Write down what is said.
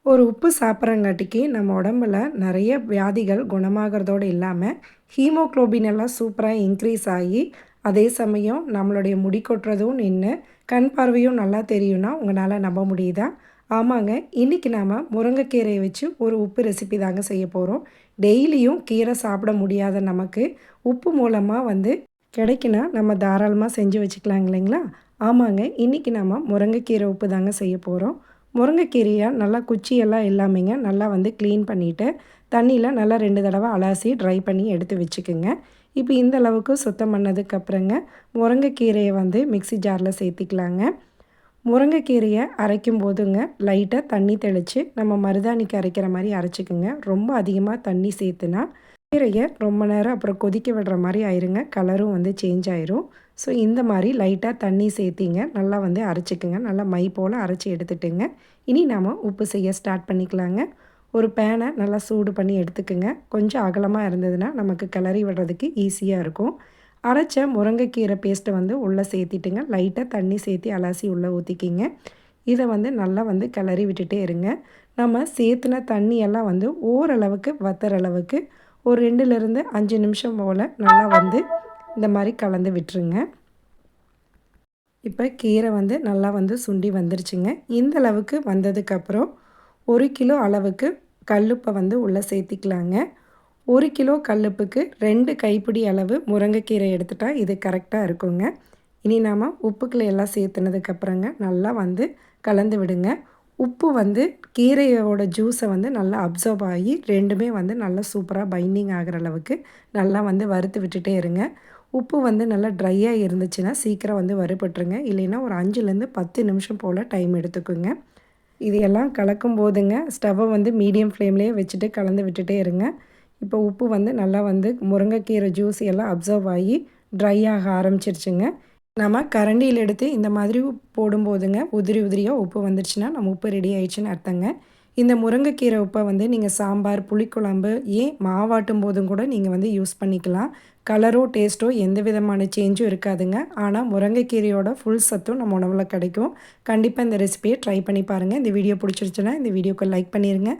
ஒரு உப்பு சாப்பிட்றங்காட்டிக்கு நம்ம உடம்புல நிறைய வியாதிகள் குணமாகறதோடு இல்லாமல் ஹீமோகுளோபின் எல்லாம் சூப்பராக இன்க்ரீஸ் ஆகி அதே சமயம் நம்மளுடைய முடி கொட்டுறதும் நின்று கண் பார்வையும் நல்லா தெரியும்னா உங்களால் நம்ப முடியுதா? ஆமாங்க. இன்றைக்கி நாம் முருங்கைக்கீரையை வச்சு ஒரு உப்பு ரெசிபி தாங்க செய்ய போகிறோம். டெய்லியும் கீரை சாப்பிட முடியாத நமக்கு உப்பு மூலமாக கிடைக்குன்னா நம்ம தாராளமாக செஞ்சு வச்சுக்கலாங்க இல்லைங்களா? ஆமாங்க. இன்றைக்கி நாம் முருங்கைக்கீரை உப்பு தாங்க செய்ய போகிறோம். முருங்கைக்கீரையை நல்லா குச்சியெல்லாம் இல்லாமங்க நல்லா க்ளீன் பண்ணிவிட்டு தண்ணியில் நல்லா 2 தடவை அலசி ட்ரை பண்ணி எடுத்து வச்சுக்குங்க. இப்போ இந்த அளவுக்கு சுத்தம் பண்ணதுக்கப்புறங்க முருங்கைக்கீரையை மிக்ஸி ஜாரில் சேர்த்திக்கலாங்க. முருங்கைக்கீரையை அரைக்கும் போதுங்க லைட்டாக தண்ணி தெளித்து நம்ம மருதாணிக்கு அரைக்கிற மாதிரி அரைச்சிக்குங்க. ரொம்ப அதிகமாக தண்ணி சேர்த்துனா கீரையை ரொம்ப நேரம் அப்புறம் கொதிக்க விடுற மாதிரி ஆயிருங்க. கலரும் சேஞ்ச் ஆயிரும். ஸோ இந்த மாதிரி லைட்டாக தண்ணி சேர்த்திங்க நல்லா அரைச்சிக்குங்க. நல்லா மை போல் அரைச்சி எடுத்துட்டுங்க. இனி நாம் உப்பு செய்ய ஸ்டார்ட் பண்ணிக்கலாங்க. ஒரு பேனை நல்லா சூடு பண்ணி எடுத்துக்குங்க. கொஞ்சம் அகலமாக இருந்ததுன்னா நமக்கு கிளறி விடுறதுக்கு ஈஸியாக இருக்கும். அரைச்ச முருங்கைக்கீரை பேஸ்ட்டை உள்ளே சேர்த்திட்டுங்க. லைட்டாக தண்ணி சேர்த்தி அலசி உள்ளே ஊற்றிக்கிங்க. இதை நல்லா கிளறி விட்டுட்டே இருங்க. நம்ம சேர்த்துன தண்ணியெல்லாம் ஓரளவுக்கு வத்துற அளவுக்கு ஒரு 2லேருந்து 5 நிமிஷம் போல் நல்லா இந்த மாதிரி கலந்து விட்டுருங்க. இப்போ கீரை நல்லா சுண்டி வந்துருச்சுங்க. இந்த அளவுக்கு வந்ததுக்கப்புறம் 1 கிலோ அளவுக்கு கல்லுப்பை உள்ளே சேர்த்திக்கலாங்க. 1 கிலோ கல்லுப்புக்கு 2 கைப்பிடி அளவு முருங்கைக்கீரை எடுத்துட்டால் இது கரெக்டாக இருக்குங்க. இனி நாம் உப்புக்களை எல்லாம் சேர்த்துனதுக்கப்புறங்க நல்லா கலந்து விடுங்க. உப்பு கீரையோட ஜூஸை நல்லா அப்சர்வ் ஆகி ரெண்டுமே நல்லா சூப்பராக பைண்டிங் ஆகிற அளவுக்கு நல்லா வறுத்து விட்டுட்டே இருங்க. உப்பு நல்லா ட்ரையாக இருந்துச்சுன்னா சீக்கிரம் வறுபட்டுருங்க. இல்லைன்னா ஒரு 5லேருந்து 10 நிமிஷம் போல் டைம் எடுத்துக்குங்க. இதையெல்லாம் கலக்கும் போதுங்க ஸ்டவ்வை மீடியம் ஃப்ளேம்லேயே வச்சுட்டு கலந்து விட்டுட்டே இருங்க. இப்போ உப்பு நல்லா முருங்கைக்கீரை ஜூஸ் எல்லாம் அப்சர்வ் ஆகி ட்ரை ஆக ஆரம்பிச்சிருச்சுங்க. நம்ம கரண்டியில் எடுத்து இந்த மாதிரி போடும்போதுங்க உதிரி உதிரியாக உப்பு வந்துருச்சுன்னா நம்ம உப்பு ரெடி ஆயிடுச்சுன்னு அர்த்தங்க. இந்த முருங்கைக்கீரை உப்பை நீங்கள் சாம்பார், புளிக்குழம்பு, ஏன் மாவாட்டும் போதும் கூட நீங்கள் யூஸ் பண்ணிக்கலாம். கலரோ டேஸ்ட்டோ எந்த விதமான சேஞ்சும் இருக்காதுங்க. ஆனால் முருங்கைக்கீரையோட ஃபுல் சத்தும் நம்ம உணவில் கிடைக்கும். கண்டிப்பாக இந்த ரெசிபியை ட்ரை பண்ணி பாருங்கள். இந்த வீடியோ பிடிச்சிருச்சுன்னா இந்த வீடியோக்கு லைக் பண்ணிடுங்க.